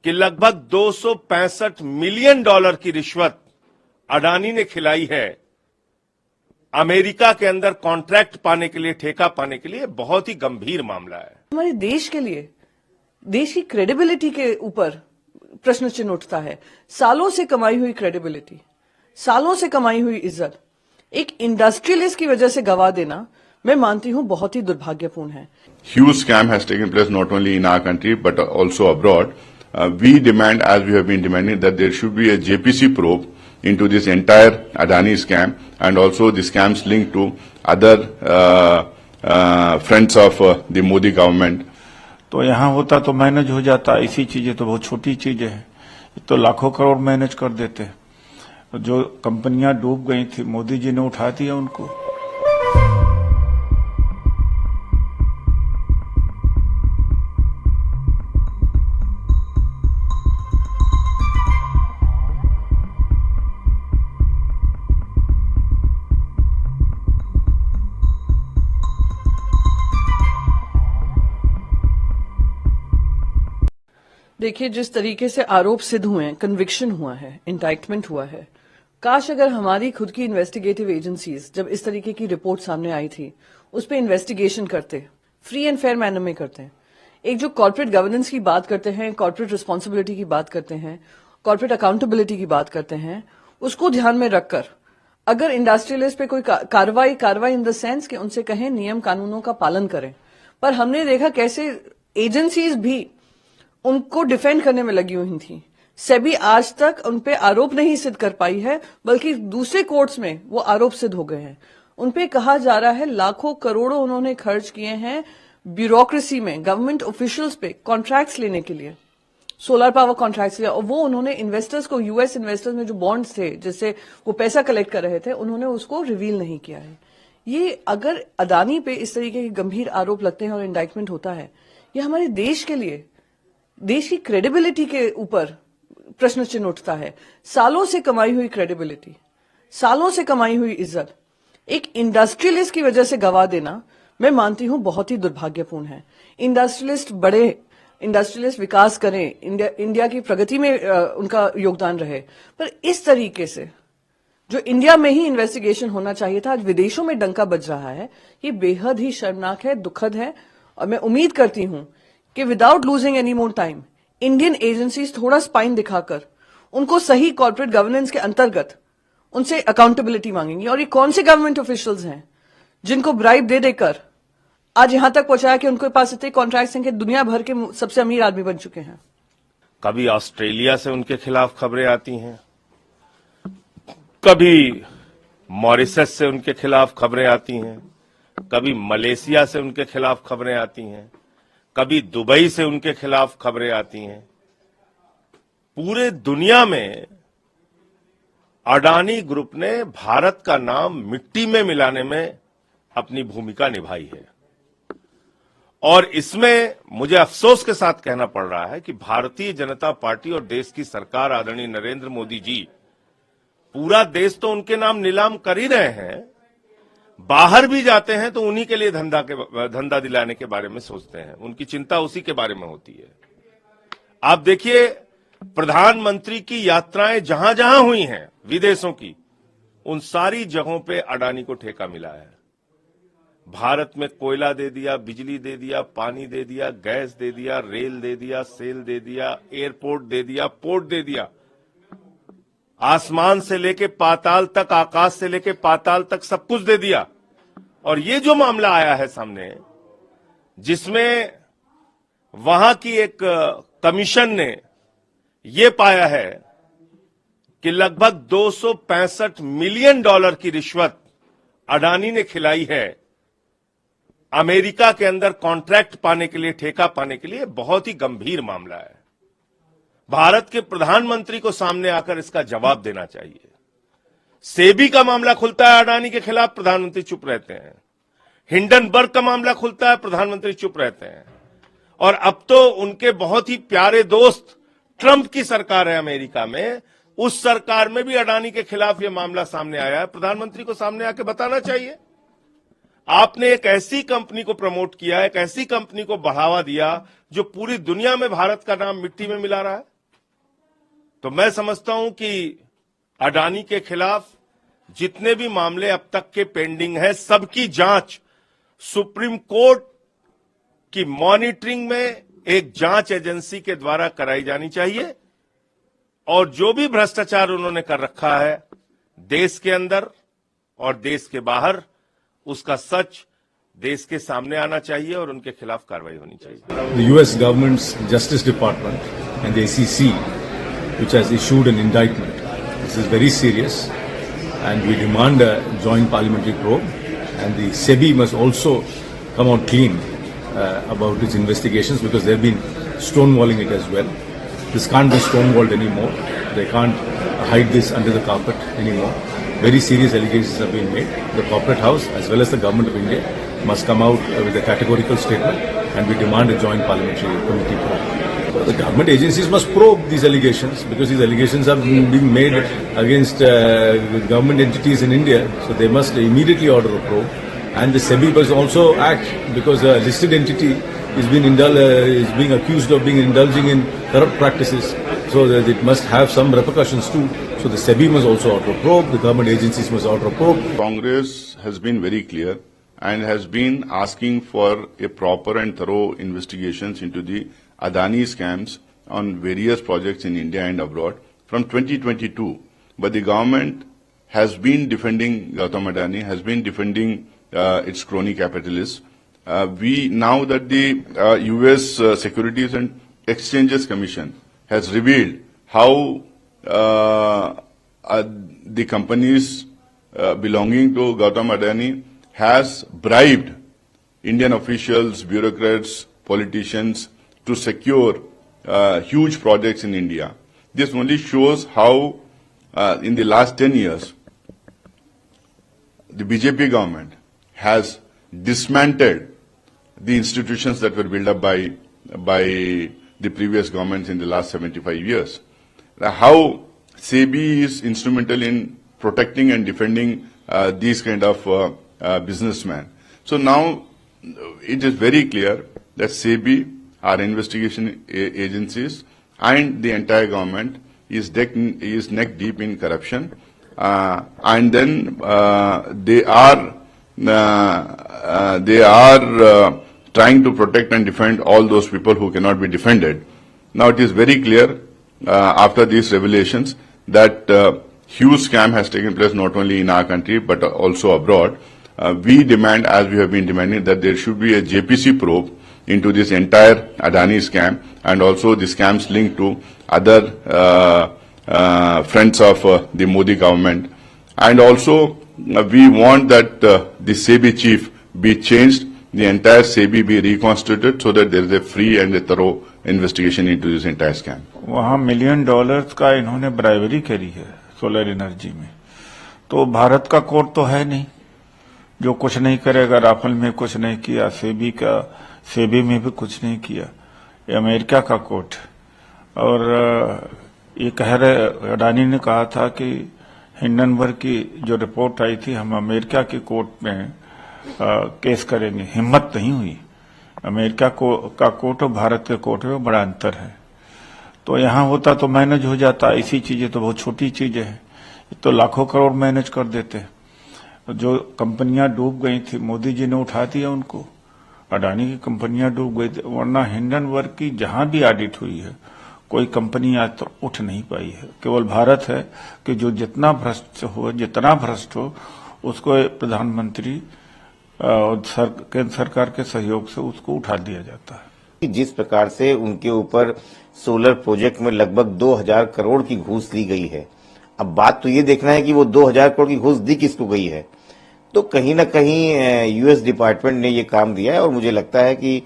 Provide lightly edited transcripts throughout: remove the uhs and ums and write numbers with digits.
कि लगभग 265 million dollar की रिश्वत अडानी ने खिलाई है अमेरिका के अंदर कॉन्ट्रैक्ट पाने के लिए, ठेका पाने के लिए। बहुत ही गंभीर मामला है। हमारे देश के लिए, देश की क्रेडिबिलिटी के ऊपर प्रश्न चिन्ह उठता है। सालों से कमाई हुई क्रेडिबिलिटी, सालों से कमाई हुई इज्जत एक इंडस्ट्रियलिस्ट की वजह से गवा देना, मैं मानती हूं बहुत ही दुर्भाग्यपूर्ण है। Huge scam has taken place not only in our country but also abroad. We demand, as we have been demanding, that there should be a JPC probe into this entire Adani scam and also the scams linked to other friends of the Modi government. तो यहाँ होता तो manage हो जाता। ऐसी चीजें तो बहुत छोटी चीजें हैं, तो लाखों करोड़ मैनेज कर देते। जो कंपनियां डूब गई थी, मोदी जी ने उठा दिया उनको। देखिए, जिस तरीके से आरोप सिद्ध हुए हैं, कन्विक्शन हुआ है, इंडाइटमेंट हुआ है, काश अगर हमारी खुद की इन्वेस्टिगेटिव एजेंसीज जब इस तरीके की रिपोर्ट सामने आई थी उस पर इन्वेस्टिगेशन करते, फ्री एंड फेयर मैनर में करते हैं। एक जो कॉर्पोरेट गवर्नेंस की बात करते हैं, कॉर्पोरेट रिस्पॉन्सिबिलिटी की बात करते हैं, कॉर्पोरेट अकाउंटेबिलिटी की बात करते हैं, उसको ध्यान में रखकर अगर इंडस्ट्रियलिस्ट पे कोई कार्रवाई इन द सेंस कि उनसे कहें नियम कानूनों का पालन करें। पर हमने देखा कैसे एजेंसीज भी उनको डिफेंड करने में लगी हुई थी। सेबी आज तक उनपे आरोप नहीं सिद्ध कर पाई है, बल्कि दूसरे कोर्ट्स में वो आरोप सिद्ध हो गए हैं। उनपे कहा जा रहा है लाखों करोड़ों उन्होंने खर्च किए हैं ब्यूरोक्रेसी में, गवर्नमेंट ऑफिशियल्स पे कॉन्ट्रैक्ट्स लेने के लिए, सोलर पावर कॉन्ट्रैक्ट्स लिया, और वो उन्होंने इन्वेस्टर्स को, यूएस इन्वेस्टर्स में जो बॉन्ड्स थे जिससे वो पैसा कलेक्ट कर रहे थे, उन्होंने उसको रिवील नहीं किया है। ये अगर अडानी पे इस तरीके के गंभीर आरोप लगते हैं और इंडाइटमेंट होता है, ये हमारे देश के लिए, देश की क्रेडिबिलिटी के ऊपर प्रश्न चिन्ह उठता है। सालों से कमाई हुई क्रेडिबिलिटी, सालों से कमाई हुई इज्जत एक इंडस्ट्रियलिस्ट की वजह से गवा देना, मैं मानती हूं बहुत ही दुर्भाग्यपूर्ण है। इंडस्ट्रियलिस्ट बड़े, इंडस्ट्रियलिस्ट विकास करें, इंडिया की प्रगति में उनका योगदान रहे, पर इस तरीके से जो इंडिया में ही इन्वेस्टिगेशन होना चाहिए था, आज विदेशों में डंका बज रहा है। ये बेहद ही शर्मनाक है, दुखद है, और मैं उम्मीद करती हूं कि without losing any more time Indian agencies थोड़ा स्पाइन दिखाकर उनको सही कॉर्पोरेट गवर्नेंस के अंतर्गत उनसे अकाउंटेबिलिटी मांगेंगी। और ये कौन से गवर्नमेंट ऑफिशियल्स हैं जिनको ब्राइब दे देकर आज यहां तक पहुंचाया कि उनके पास इतने कॉन्ट्रैक्ट्स हैं कि दुनिया भर के सबसे अमीर आदमी बन चुके हैं। कभी ऑस्ट्रेलिया से उनके खिलाफ खबरें आती हैं, कभी मॉरिशस से उनके खिलाफ खबरें आती हैं, कभी मलेशिया से उनके खिलाफ खबरें आती हैं, कभी दुबई से उनके खिलाफ खबरें आती हैं। पूरे दुनिया में अडानी ग्रुप ने भारत का नाम मिट्टी में मिलाने में अपनी भूमिका निभाई है। और इसमें मुझे अफसोस के साथ कहना पड़ रहा है कि भारतीय जनता पार्टी और देश की सरकार, आदरणीय नरेंद्र मोदी जी, पूरा देश तो उनके नाम नीलाम कर ही रहे हैं, बाहर भी जाते हैं तो उन्हीं के लिए धंधा दिलाने के बारे में सोचते हैं, उनकी चिंता उसी के बारे में होती है। आप देखिए, प्रधानमंत्री की यात्राएं जहां जहां हुई हैं विदेशों की, उन सारी जगहों पे अडानी को ठेका मिला है। भारत में कोयला दे दिया, बिजली दे दिया, पानी दे दिया, गैस दे दिया, रेल दे दिया, सेल दे दिया, एयरपोर्ट दे दिया, पोर्ट दे दिया, आसमान से लेके पाताल तक, आकाश से लेके पाताल तक सब कुछ दे दिया। और ये जो मामला आया है सामने, जिसमें वहां की एक कमीशन ने ये पाया है कि लगभग 265 मिलियन डॉलर की रिश्वत अडानी ने खिलाई है अमेरिका के अंदर कॉन्ट्रैक्ट पाने के लिए, ठेका पाने के लिए, बहुत ही गंभीर मामला है। भारत के प्रधानमंत्री को सामने आकर इसका जवाब देना चाहिए। सेबी का मामला खुलता है अडानी के खिलाफ, प्रधानमंत्री चुप रहते हैं। हिंडनबर्ग का मामला खुलता है, प्रधानमंत्री चुप रहते हैं। और अब तो उनके बहुत ही प्यारे दोस्त ट्रंप की सरकार है अमेरिका में, उस सरकार में भी अडानी के खिलाफ यह मामला सामने आया है। प्रधानमंत्री को सामने आके बताना चाहिए। आपने एक ऐसी कंपनी को प्रमोट किया, एक ऐसी कंपनी को बढ़ावा दिया जो पूरी दुनिया में भारत का नाम मिट्टी में मिला रहा है। तो मैं समझता हूं कि अडानी के खिलाफ जितने भी मामले अब तक के पेंडिंग हैं, सबकी जांच सुप्रीम कोर्ट की मॉनिटरिंग में एक जांच एजेंसी के द्वारा कराई जानी चाहिए। और जो भी भ्रष्टाचार उन्होंने कर रखा है देश के अंदर और देश के बाहर, उसका सच देश के सामने आना चाहिए और उनके खिलाफ कार्रवाई होनी चाहिए। The US government's Justice Department and the SEC, which has issued an indictment. This is very serious, and we demand a joint parliamentary probe. And the SEBI must also come out clean about its investigations, because they've been stonewalling it as well. This can't be stonewalled anymore. They can't hide this under the carpet anymore. Very serious allegations have been made. The corporate house as well as the government of India must come out with a categorical statement, and we demand a joint parliamentary committee probe. The government agencies must probe these allegations, because these allegations are being made against government entities in India, so they must immediately order a probe. And the SEBI must also act, because a listed entity is being accused of indulging in corrupt practices, so that it must have some repercussions too. So the SEBI must also order a probe, the government agencies must order a probe. Congress has been very clear and has been asking for a proper and thorough investigations into the Adani scams on various projects in India and abroad from 2022. But the government has been defending Gautam Adani, has been defending its crony capitalists. Now that the US Securities and Exchanges Commission has revealed how the companies belonging to Gautam Adani has bribed Indian officials, bureaucrats, politicians to secure huge projects in India. This only shows how in the last 10 years the BJP government has dismantled the institutions that were built up by the previous governments in the last 75 years. How SEBI is instrumental in protecting and defending these kind of businessmen. So now it is very clear that SEBI, our investigation agencies, and the entire government is neck deep in corruption, and then they are trying to protect and defend all those people who cannot be defended. Now it is very clear after these revelations that huge scam has taken place not only in our country but also abroad. We demand, as we have been demanding, that there should be a JPC probe into this entire Adani scam and also the scams linked to other friends of the Modi government. And also we want that the SEBI chief be changed, the entire SEBI be reconstituted, so that there is a free and a thorough investigation into this entire scam. वहाँ $1 million का इन्होंने bribery करी है solar energy में, तो भारत का court तो है नहीं जो कुछ नहीं करेगा। राफेल में कुछ नहीं किया, सेबी में भी कुछ नहीं किया, ये अमेरिका का कोर्ट। और ये कह रहे, अडानी ने कहा था कि हिंडनबर्ग की जो रिपोर्ट आई थी हम अमेरिका की कोर्ट में केस करेंगे। हिम्मत नहीं हुई। अमेरिका का कोर्ट और भारत के कोर्ट में बड़ा अंतर है। तो यहाँ होता तो मैनेज हो जाता, ऐसी चीजें तो बहुत छोटी चीजें हैं, तो लाखों करोड़ मैनेज कर देते। जो कंपनियां डूब गई थी मोदी जी ने उठा दिया उनको, अडानी की कंपनियां डूब गई थी, वरना हिंडनबर्ग की जहां भी ऑडिट हुई है कोई कंपनी आज तो उठ नहीं पाई है। केवल भारत है कि जो जितना भ्रष्ट हो उसको प्रधानमंत्री और केंद्र सरकार के सहयोग से उसको उठा दिया जाता है। जिस प्रकार से उनके ऊपर सोलर प्रोजेक्ट में लगभग 2000 करोड़ की घूस ली गई है, अब बात तो ये देखना है कि वो 2000 करोड़ की घूस दी किसको गई है। तो कहीं ना कहीं यूएस डिपार्टमेंट ने ये काम दिया है और मुझे लगता है कि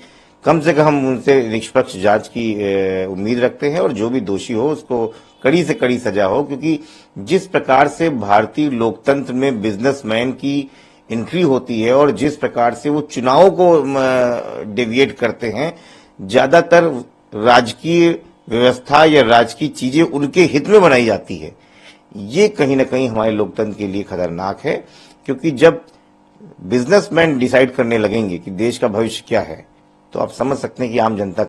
कम से कम हम उनसे निष्पक्ष जांच की उम्मीद रखते हैं और जो भी दोषी हो उसको कड़ी से कड़ी सजा हो, क्योंकि जिस प्रकार से भारतीय लोकतंत्र में बिजनेसमैन की एंट्री होती है और जिस प्रकार से वो चुनावों को डेविएट करते हैं, ज्यादातर राजकीय व्यवस्था या राजकीय चीजें उनके हित में बनाई जाती है। ये कहीं ना कहीं हमारे लोकतंत्र के लिए खतरनाक है, क्योंकि जब बिजनेसमैन डिसाइड करने लगेंगे कि देश का भविष्य क्या है, तो आप समझ सकते हैं कि आम जनता